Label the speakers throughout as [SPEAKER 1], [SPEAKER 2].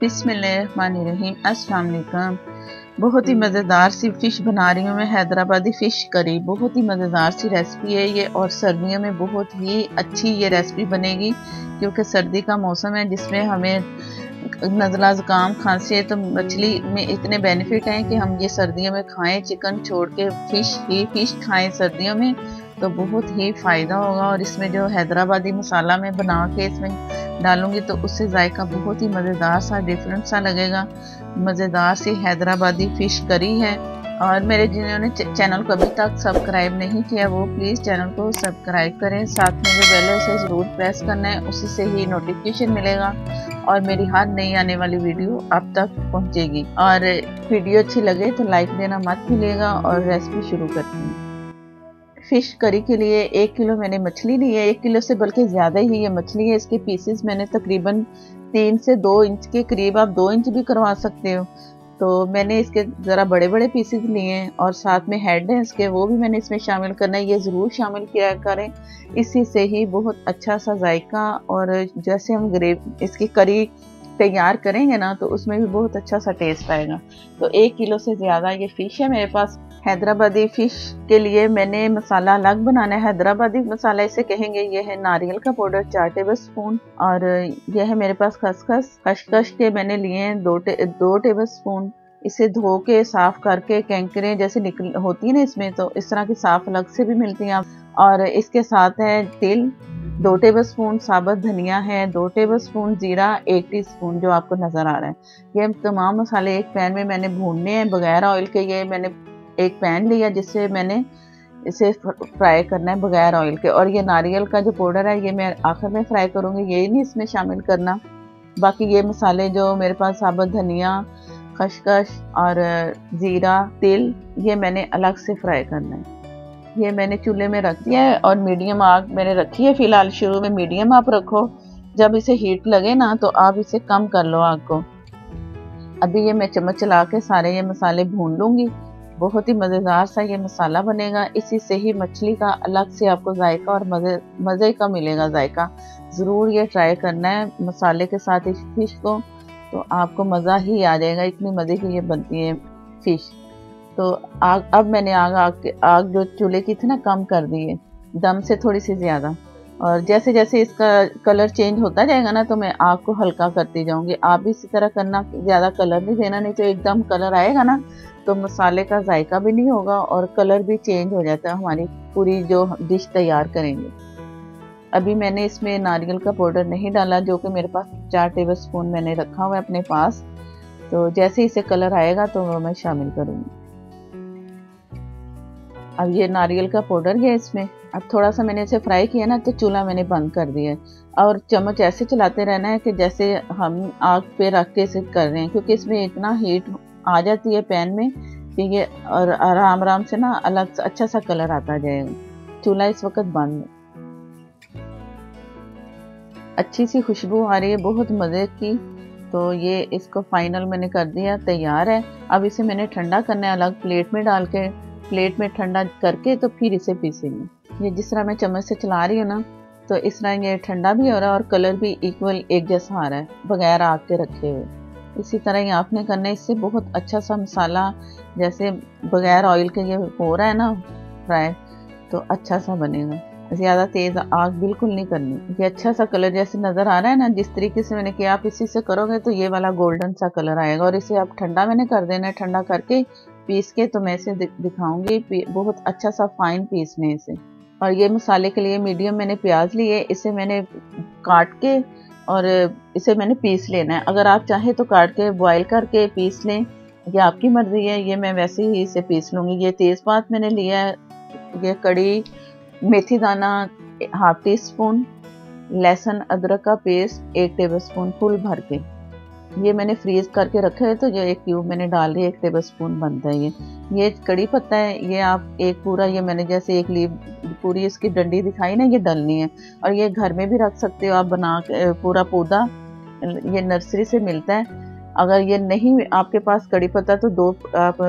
[SPEAKER 1] बिस्मिल्लाहिर्रहमानिर्रहीम। अस्सलाम वालेकुम। बहुत ही मज़ेदार सी फ़िश बना रही हूँ मैं, हैदराबादी फ़िश करी। बहुत ही मज़ेदार सी रेसिपी है ये और सर्दियों में बहुत ही अच्छी ये रेसिपी बनेगी क्योंकि सर्दी का मौसम है जिसमें हमें नज़ला ज़ुकाम खांसी है, तो मछली में इतने बेनिफिट हैं कि हम ये सर्दियों में खाएं। चिकन छोड़ के फ़िश खाएं सर्दियों में तो बहुत ही फ़ायदा होगा। और इसमें जो हैदराबादी मसाला मैं बना के इसमें डालूंगी तो उससे जायका बहुत ही मज़ेदार सा डिफरेंट सा लगेगा। मज़ेदार सी हैदराबादी फ़िश करी है। और मेरे जिन्होंने चैनल को अभी तक सब्सक्राइब नहीं किया वो प्लीज़ चैनल को सब्सक्राइब करें, साथ में जो बेल है उसे ज़रूर प्रेस करना है, उसी से ही नोटिफिकेशन मिलेगा और मेरी हर नई आने वाली वीडियो आप तक पहुंचेगी। और वीडियो अच्छी लगे तो लाइक देना मत भूलिएगा। और रेसिपी शुरू करते हैं। फ़िश करी के लिए 1 किलो मैंने मछली ली है, 1 किलो से बल्कि ज़्यादा ही ये मछली है। इसके पीसेस मैंने तकरीबन 3 से 2 इंच के करीब, आप 2 इंच भी करवा सकते हो। तो मैंने इसके ज़रा बड़े बड़े पीसेस लिए हैं और साथ में हेड हैं इसके, वो भी मैंने इसमें शामिल करना है। ये ज़रूर शामिल किया करें, इसी से ही बहुत अच्छा सा जायका और जैसे हम इसकी करी तैयार करेंगे ना तो उसमें भी बहुत अच्छा सा टेस्ट आएगा। तो 1 किलो से ज़्यादा ये फ़िश है मेरे पास। हैदराबादी फ़िश के लिए मैंने मसाला अलग बनाना है। हैदराबादी मसाला इसे कहेंगे। ये है नारियल का पाउडर 4 टेबल स्पून और यह है मेरे पास खसखस के मैंने लिए हैं 2 टेबल स्पून। इसे धो के साफ करके कैंकरें जैसे निकल होती है ना इसमें, तो इस तरह की साफ अलग से भी मिलती हैं। और इसके साथ है तिल 2 टेबल स्पून, साबुत धनिया है 2 टेबल स्पून, जीरा 1 टीस्पून जो आपको नज़र आ रहा है। ये तमाम मसाले एक पैन में मैंने भूनने हैं बगैर ऑयल के। ये मैंने एक पैन लिया जिससे मैंने इसे फ्राई करना है बगैर ऑयल के। और ये नारियल का जो पाउडर है ये मैं आखिर में फ्राई करूँगी, ये नहीं इसमें शामिल करना। बाकी ये मसाले जो मेरे पास साबुत धनिया, खसखस और ज़ीरा, तिल, ये मैंने अलग से फ्राई करना है। ये मैंने चूल्हे में रख दिया है और मीडियम आग मैंने रखी है। फ़िलहाल शुरू में मीडियम आप रखो, जब इसे हीट लगे ना तो आप इसे कम कर लो आग को। अभी ये मैं चम्मच चला के सारे ये मसाले भून लूँगी। बहुत ही मज़ेदार सा ये मसाला बनेगा, इसी से ही मछली का अलग से आपको जायका और मज़े का मिलेगा जायका। ज़रूर ये ट्राई करना है मसाले के साथ इस फ़िश को, तो आपको मज़ा ही आ जाएगा। इतनी मज़े की ये बनती है फ़िश। तो अब मैंने आग जो चूल्हे की थी ना कम कर दी है, दम से थोड़ी सी ज़्यादा। और जैसे जैसे इसका कलर चेंज होता जाएगा ना तो मैं आग को हल्का करती जाऊंगी। आप भी इसी तरह करना, ज़्यादा कलर नहीं देना, नहीं तो एकदम कलर आएगा ना तो मसाले का जायका भी नहीं होगा और कलर भी चेंज हो जाता है हमारी पूरी जो डिश तैयार करेंगे। अभी मैंने इसमें नारियल का पाउडर नहीं डाला जो कि मेरे पास 4 टेबल स्पून मैंने रखा हुआ है अपने पास। तो जैसे इसे कलर आएगा तो वो मैं शामिल करूँगी। अब ये नारियल का पाउडर है इसमें। अब थोड़ा सा मैंने इसे फ्राई किया ना तो चूल्हा मैंने बंद कर दिया है और चम्मच ऐसे चलाते रहना है कि जैसे हम आग पे रख के इसे कर रहे हैं, क्योंकि इसमें इतना हीट आ जाती है पैन में कि ये और आराम आराम से ना अलग से अच्छा सा कलर आता जाएगा। चूल्हा इस वक्त बंद है। अच्छी सी खुशबू आ रही है बहुत मज़े की। तो ये इसको फाइनल मैंने कर दिया, तैयार है। अब इसे मैंने ठंडा करना है अलग प्लेट में डाल के, प्लेट में ठंडा करके तो फिर इसे पीसेंगे। ये जिस तरह मैं चम्मच से चला रही हूँ ना तो इस तरह ये ठंडा भी हो रहा है और कलर भी इक्वल एक जैसा आ रहा है बगैर आग के रखे हुए। इसी तरह ही आपने करना है। इससे बहुत अच्छा सा मसाला जैसे बगैर ऑयल के ये हो रहा है ना फ्राई, तो अच्छा सा बनेगा। ज़्यादा तेज़ आग बिल्कुल नहीं करनी। ये अच्छा सा कलर जैसे नज़र आ रहा है ना, जिस तरीके से मैंने किया आप इसी से करोगे तो ये वाला गोल्डन सा कलर आएगा। और इसे आप ठंडा मैंने कर देना है, ठंडा करके पीस के तो मैं इसे दिखाऊंगी। बहुत अच्छा सा फाइन पीसने इसे। और ये मसाले के लिए मीडियम मैंने प्याज लिए, इसे मैंने काट के और इसे मैंने पीस लेना है। अगर आप चाहें तो काट के बॉयल करके पीस लें, ये आपकी मर्ज़ी है। ये मैं वैसे ही इसे पीस लूँगी। ये तेज़पात मैंने लिया है, ये कड़ी मेथी दाना 1/2 टीस्पून, लहसुन अदरक का पेस्ट 1 टेबल स्पून फुल भर के, ये मैंने फ्रीज करके रखा है। तो जो 1 क्यूब मैंने डाल दिया, 1 टेबल स्पून बनता है ये कड़ी पत्ता है। ये आप एक पूरा, ये मैंने जैसे एक लीव पूरी इसकी डंडी दिखाई ना, ये डलनी है। और ये घर में भी रख सकते हो आप बना के पूरा पौधा, ये नर्सरी से मिलता है। अगर ये नहीं आपके पास कड़ी पत्ता तो 2 आप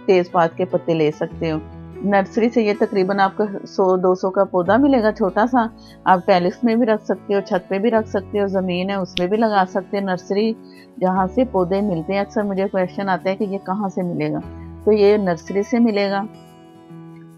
[SPEAKER 1] तेज़पात के पत्ते ले सकते हो। नर्सरी से ये तकरीबन आपको 100-200 का पौधा मिलेगा छोटा सा। आप टेरेस में भी रख सकते हो, छत पे भी रख सकते हो, ज़मीन है उसमें भी लगा सकते हो। नर्सरी जहाँ से पौधे मिलते हैं, अक्सर मुझे क्वेश्चन आता है कि ये कहाँ से मिलेगा, तो ये नर्सरी से मिलेगा।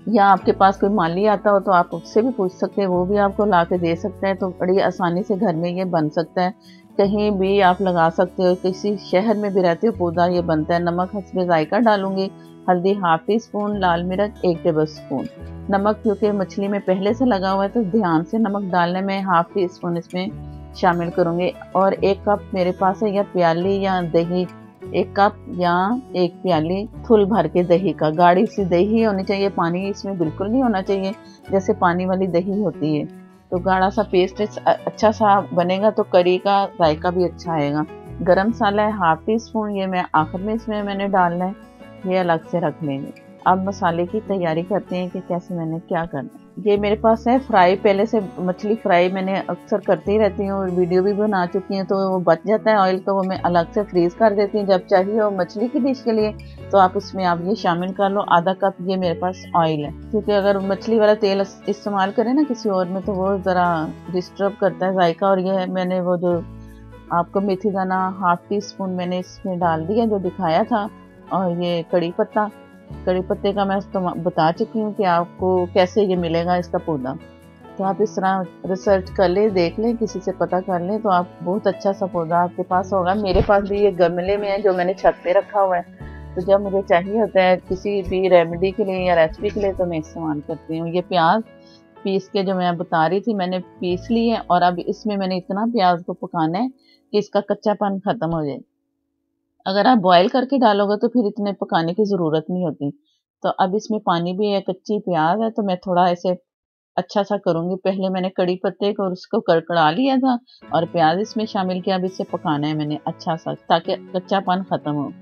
[SPEAKER 1] या आपके पास कोई माली आता हो तो आप उससे भी पूछ सकते हैं, वो भी आपको ला के दे सकता है। तो बड़ी आसानी से घर में ये बन सकता है, कहीं भी आप लगा सकते हो। किसी शहर में भी रहते हो, पौधा ये बनता है। नमक हस्बे जायका डालूंगी, हल्दी हाफ टी स्पून, लाल मिर्च 1 टेबल स्पून। नमक क्योंकि मछली में पहले से लगा हुआ है तो ध्यान से नमक डालने में हाफ टी स्पून इसमें शामिल करूंगी। और 1 कप मेरे पास है या प्याली या दही, 1 कप या 1 प्याली फुल भर के दही का। गाढ़ी सी दही होनी चाहिए, पानी इसमें बिल्कुल नहीं होना चाहिए जैसे पानी वाली दही होती है। तो गाढ़ा सा पेस्ट अच्छा सा बनेगा तो करी का जायका भी अच्छा आएगा। गरम मसाला है हाफ टी स्पून, ये मैं आखिर में इसमें मैंने डालना है, ये अलग से रख लेंगे। अब मसाले की तैयारी करते हैं कि कैसे मैंने क्या करना है। ये मेरे पास है फ्राई, पहले से मछली फ्राई मैंने अक्सर करती रहती हूँ, वीडियो भी बना चुकी हूँ। तो वो बच जाता है ऑयल, तो वो मैं अलग से फ्रीज कर देती हूँ। जब चाहिए हो मछली की डिश के लिए तो आप उसमें आप ये शामिल कर लो। आधा कप ये मेरे पास ऑयल है, क्योंकि अगर मछली वाला तेल इस्तेमाल करें ना किसी और में तो वो ज़रा डिस्टर्ब करता है जायका। और ये मैंने वो जो आपको मेथी दाना हाफ टी स्पून मैंने इसमें डाल दिया जो दिखाया था। और ये कड़ी पत्ता, कड़ी पत्ते का मैं बता चुकी हूँ कि आपको कैसे ये मिलेगा इसका पौधा। तो आप इस तरह रिसर्च कर लें, देख लें, किसी से पता कर लें, तो आप बहुत अच्छा सा पौधा आपके पास होगा। मेरे पास भी ये गमले में है जो मैंने छत पे रखा हुआ है। तो जब मुझे चाहिए होता है किसी भी रेमेडी के लिए या रेसिपी के लिए तो मैं इस्तेमाल करती हूँ। ये प्याज पीस के जो मैं बता रही थी मैंने पीस ली है, और अब इसमें मैंने इतना प्याज को पकाना है कि इसका कच्चापन खत्म हो जाए। अगर आप बॉयल करके डालोगे तो फिर इतने पकाने की ज़रूरत नहीं होती। तो अब इसमें पानी भी है, कच्ची प्याज है, तो मैं थोड़ा ऐसे अच्छा सा करूँगी। पहले मैंने कड़ी पत्ते को और उसको कड़कड़ा लिया था और प्याज इसमें शामिल किया। अब इसे पकाना है मैंने अच्छा सा, ताकि कच्चापन खत्म हो।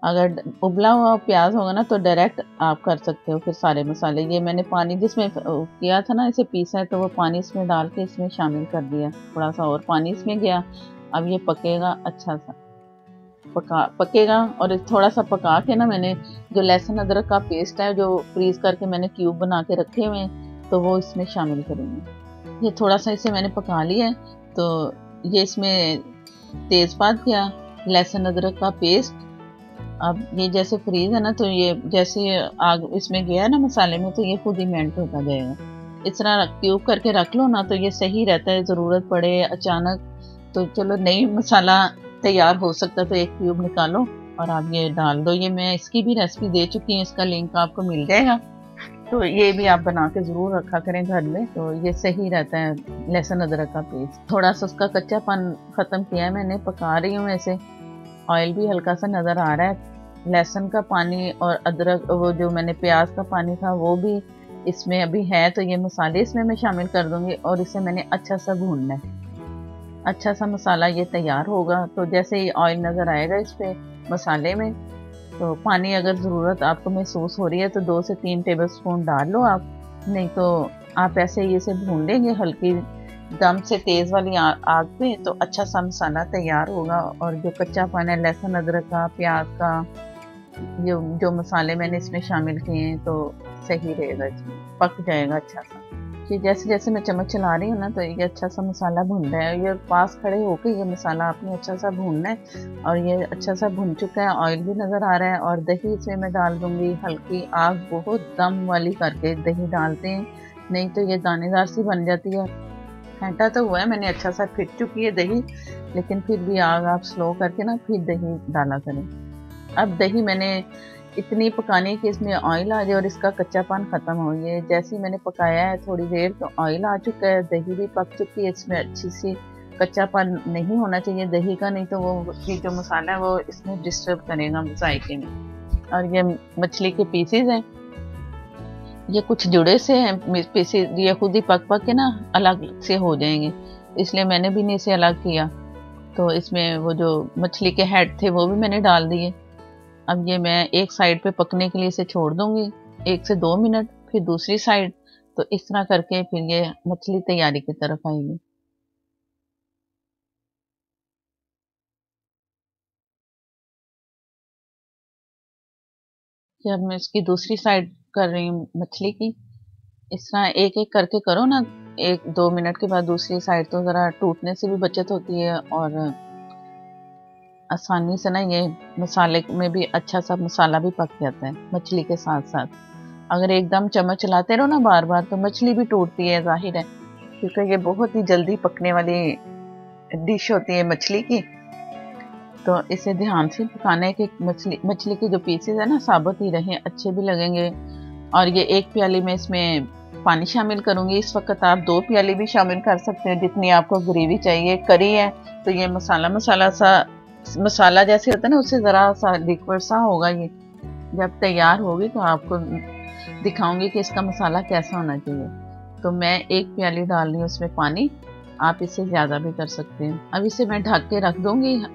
[SPEAKER 1] अगर उबला हुआ प्याज होगा ना तो डायरेक्ट आप कर सकते हो फिर सारे मसाले। ये मैंने पानी जिसमें किया था ना, इसे पीसा है, तो वो पानी इसमें डाल के इसमें शामिल कर दिया। थोड़ा सा और पानी इसमें गया। अब ये पकेगा अच्छा सा, पकेगा। और थोड़ा सा पका के ना मैंने जो लहसुन अदरक का पेस्ट है जो फ्रीज करके मैंने क्यूब बना के रखे हुए हैं तो वो इसमें शामिल करूँगी। ये थोड़ा सा इसे मैंने पका लिया है, तो ये इसमें तेज़पात किया, लहसुन अदरक का पेस्ट। अब ये जैसे फ्रीज है ना तो ये जैसे आग इसमें गया ना मसाले में तो ये खुद ही मेल्ट होता जाएगा। इस तरह क्यूब करके रख लो ना तो ये सही रहता है। ज़रूरत पड़े अचानक तो चलो नहीं मसाला तैयार हो सकता तो एक क्यूब निकालो और आप ये डाल दो। ये मैं इसकी भी रेसिपी दे चुकी हूँ, इसका लिंक आपको मिल जाएगा। तो ये भी आप बना के ज़रूर रखा करें घर में, तो ये सही रहता है। लहसुन अदरक का पेस्ट थोड़ा सा उसका कच्चापन ख़त्म किया है मैंने, पका रही हूँ ऐसे। ऑयल भी हल्का सा नज़र आ रहा है। लहसुन का पानी और अदरक वो जो मैंने प्याज का पानी था वो भी इसमें अभी है। तो ये मसाले इसमें मैं शामिल कर दूंगी और इसे मैंने अच्छा सा भूनना है। अच्छा सा मसाला ये तैयार होगा तो जैसे ही ऑयल नज़र आएगा इस पे मसाले में, तो पानी अगर ज़रूरत आपको महसूस हो रही है तो 2 से 3 टेबल स्पून डाल लो आप। नहीं तो आप ऐसे ही इसे भून लेंगे हल्की दम से तेज़ वाली आग पे, तो अच्छा सा मसाला तैयार होगा। और जो कच्चापन है लहसुन अदरक का, प्याज का, जो जो मसाले मैंने इसमें शामिल किए हैं तो सही रहेगा, इसमें पक जाएगा अच्छा सा। कि जैसे जैसे मैं चम्मच चला रही हूँ ना तो ये अच्छा सा मसाला भुन रहा है। ये पास खड़े होके ये मसाला आपने अच्छा सा भूनना है। और ये अच्छा सा भुन चुका है, ऑयल भी नज़र आ रहा है। और दही इसमें मैं डाल दूंगी, हल्की आग बहुत दम वाली करके दही डालते हैं, नहीं तो ये दानेदार सी बन जाती है। फेंटा तो हुआ है मैंने, अच्छा सा फिट चुकी है दही, लेकिन फिर भी आग आप स्लो करके ना फिर दही डाला करें। अब दही मैंने इतनी पकानी है कि इसमें ऑयल आ जाए और इसका कच्चापन ख़त्म हो। ये जैसे ही मैंने पकाया है थोड़ी देर तो ऑयल आ चुका है, दही भी पक चुकी है। इसमें अच्छी सी कच्चापन नहीं होना चाहिए दही का, नहीं तो वो जो मसाला है वो इसमें डिस्टर्ब करेगा जायके में। और ये मछली के पीसेज हैं, ये कुछ जुड़े से हैं पीसेज, ये खुद ही पक पक के ना अलग से हो जाएंगे, इसलिए मैंने भी नहीं इसे अलग किया। तो इसमें वो जो मछली के हेड थे वो भी मैंने डाल दिए। अब ये मैं एक साइड पे पकने के लिए इसे छोड़ दूंगी 1 से 2 मिनट, फिर दूसरी साइड। तो इस तरह करके फिर ये मछली तैयारी की तरफ आएगी। कि अब मैं इसकी दूसरी साइड कर रही हूँ मछली की। इस तरह एक एक करके करो ना, 1-2 मिनट के बाद दूसरी साइड, तो ज़रा टूटने से भी बचत होती है और आसानी से ना ये मसाले में भी अच्छा सा मसाला भी पक जाता है मछली के साथ साथ। अगर एकदम चम्मच चलाते रहो ना बार बार तो मछली भी टूटती है, जाहिर है, क्योंकि ये बहुत ही जल्दी पकने वाली डिश होती है मछली की। तो इसे ध्यान से पकाना है कि मछली के जो पीसेस है ना साबुत ही रहें, अच्छे भी लगेंगे। और ये 1 प्याली में इसमें पानी शामिल करूंगी। इस वक्त आप 2 प्याली भी शामिल कर सकते हो, जितनी आपको ग्रेवी चाहिए। करी है तो ये मसाला जैसे होता है ना, उससे ज़रा सा लिक्विड सा होगा। ये जब तैयार होगी तो आपको दिखाऊंगी कि इसका मसाला कैसा होना चाहिए। तो मैं 1 प्याली डाल रही हूँ उसमें पानी, आप इससे ज़्यादा भी कर सकते हैं। अब इसे मैं ढक के रख दूंगी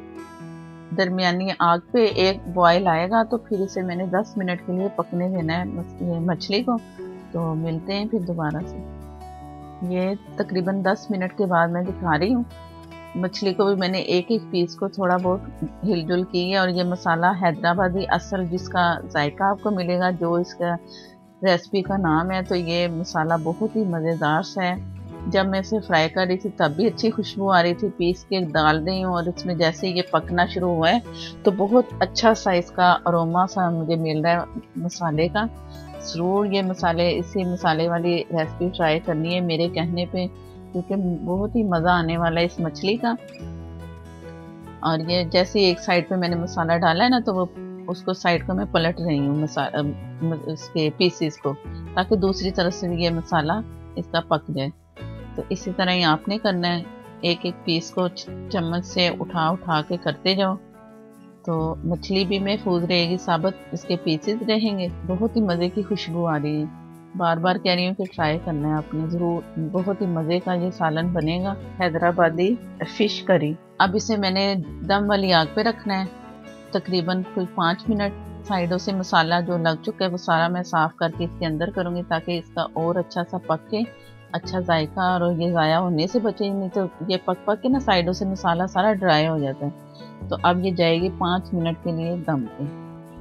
[SPEAKER 1] दरमियानी आग पे। एक बॉयल आएगा तो फिर इसे मैंने 10 मिनट के लिए पकने देना है ये मछली को। तो मिलते हैं फिर दोबारा से। ये तकरीबन 10 मिनट के बाद मैं दिखा रही हूँ। मछली को भी मैंने एक एक पीस को थोड़ा बहुत हिलजुल की है। और ये मसाला हैदराबादी असल जिसका जायका आपको मिलेगा, जो इसका रेसिपी का नाम है, तो ये मसाला बहुत ही मज़ेदार सा है। जब मैं इसे फ्राई कर रही थी तब भी अच्छी खुशबू आ रही थी, पीस के डाल रही हूँ और इसमें जैसे ये पकना शुरू हुआ है तो बहुत अच्छा सा इसका अरोमा सा मुझे मिल रहा है मसाले का। ज़रूर इसी मसाले वाली रेसिपी ट्राई करनी है मेरे कहने पे, क्योंकि बहुत ही मज़ा आने वाला है इस मछली का। और ये जैसे एक साइड पे मैंने मसाला डाला है ना, तो वो उसको साइड को मैं पलट रही हूँ इसके पीसेस को, ताकि दूसरी तरफ से भी ये मसाला इसका पक जाए। तो इसी तरह ही आपने करना है, एक एक पीस को चम्मच से उठा उठा के करते जाओ, तो मछली भी महफूज रहेगी, साबुत इसके पीसेस रहेंगे। बहुत ही मज़े की खुशबू आ रही है। बार बार कह रही हूँ कि ट्राई करना है आपने ज़रूर, बहुत ही मज़े का ये सालन बनेगा, हैदराबादी फ़िश करी। अब इसे मैंने दम वाली आग पे रखना है तकरीबन कोई 5 मिनट। साइडों से मसाला जो लग चुका है वो सारा मैं साफ़ करके इसके अंदर करूँगी, ताकि इसका और अच्छा सा पक के अच्छा जायका और ये ज़ाया होने से बचे। नहीं तो ये पक पक के ना साइडों से मसाला सारा ड्राई हो जाता है। तो अब ये जाएगी 5 मिनट के लिए दम पे।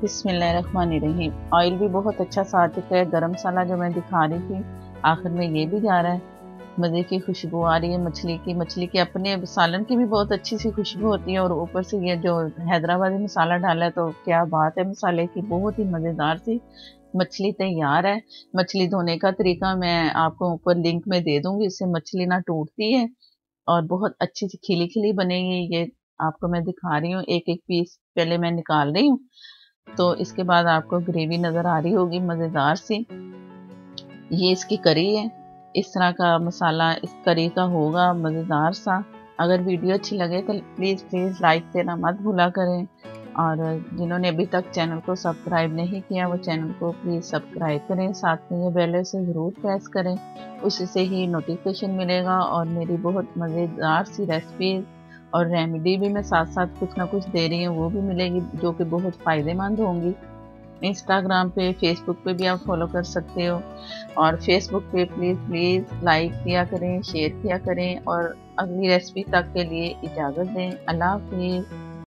[SPEAKER 1] बिस्मिल्लाहिर्रहमानिर्रहीम। ऑयल भी बहुत अच्छा सा आ चुका है। गरम मसाला जो मैं दिखा रही थी आखिर में ये भी जा रहा है। मज़े की खुशबू आ रही है मछली की अपने सालन की भी बहुत अच्छी सी खुशबू होती है, और ऊपर से ये जो हैदराबादी मसाला डाला है तो क्या बात है मसाले की। बहुत ही मज़ेदार सी मछली तैयार है। मछली धोने का तरीका मैं आपको ऊपर लिंक में दे दूंगी, इससे मछली ना टूटती है और बहुत अच्छी सी खिली खिली बनेगी। ये आपको मैं दिखा रही हूँ, एक एक पीस पहले मैं निकाल रही हूँ, तो इसके बाद आपको ग्रेवी नज़र आ रही होगी मज़ेदार सी। ये इसकी करी है, इस तरह का मसाला इस करी का होगा मज़ेदार सा। अगर वीडियो अच्छी लगे तो प्लीज़ लाइक देना मत भूला करें, और जिन्होंने अभी तक चैनल को सब्सक्राइब नहीं किया वो चैनल को प्लीज़ सब्सक्राइब करें, साथ में ये बेल से ज़रूर प्रेस करें, उससे ही नोटिफिकेशन मिलेगा। और मेरी बहुत मज़ेदार सी रेसिपी और रेमेडी भी मैं साथ साथ कुछ ना कुछ दे रही हूँ, वो भी मिलेगी जो कि बहुत फ़ायदेमंद होंगी। इंस्टाग्राम पे फेसबुक पे भी आप फॉलो कर सकते हो, और फेसबुक पे प्लीज़ लाइक किया करें, शेयर किया करें, और अगली रेसिपी तक के लिए इजाज़त दें। अल्लाह हाफ़िज़।